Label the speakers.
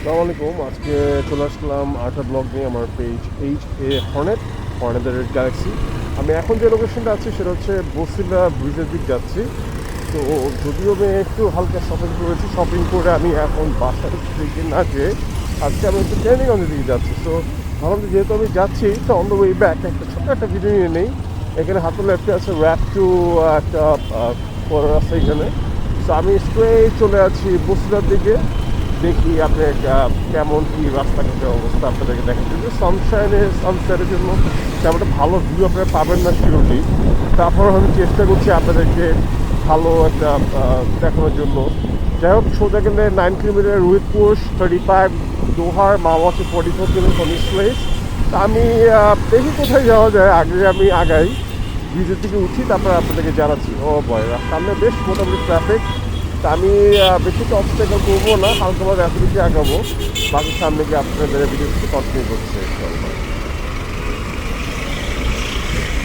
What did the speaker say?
Speaker 1: আসসালামু আলাইকুম। আজকে চলে আসলাম আরেকটা ব্লগ নিয়ে আমার পেজ হর্নেটের গ্যালাক্সি। আমি এখন যে লোকেশনটা আছি সেটা হচ্ছে বসিলা ব্রিজের দিক যাচ্ছি। তো যদিও আমি একটু হালকা শপিং করেছি, শপিং করে আমি এখন বাসার দিকে না যেয়ে আজকে আমি একটু ট্রেনিগঞ্জের দিকে যাচ্ছি। তো ভাবলাম যে যেহেতু আমি যাচ্ছি তো অন দ্য ওয়ে ব্যাক একটা ছোট্ট একটা ভিডিও নিয়ে নেই। এখানে হাতে লেফটে আছে র্যাপ টু একটা কর্নার আছে এখানে। তো আমি স্ট্রেট চলে আছি বসিলার দিকে। দেখি আপনি কেমন কি রাস্তাঘাটের অবস্থা আপনাদেরকে দেখা যাচ্ছে। সানসেটের জন্য তেমন একটা ভালো ভিউ আপনারা পাবেন না শিওরলি। তারপর আমি চেষ্টা করছি আপনাদেরকে ভালো একটা দেখানোর জন্য। যাই হোক, সোজা গেলে 9 কিলোমিটার উইথ কোর্স 35 দোহার মাওয়া হচ্ছে 44 কিলোমিটার ফ্রম দিস প্লেস। তা আমি দেখি কোথায় যাওয়া যায়, আগে আমি আগাই ব্রিজের দিকে উঠি, তারপর আপনাদেরকে জানাচ্ছি। ও বয়, সামনে বেশ মোটামুটি ট্রাফিক। তা আমি বেশি একটা অবস্টেকল করবো না, হালকাভাবে এত বেশি আগাবো, বাকি সামনে গিয়ে আপনাদের ভিডিও কন্টিনিউ করছে।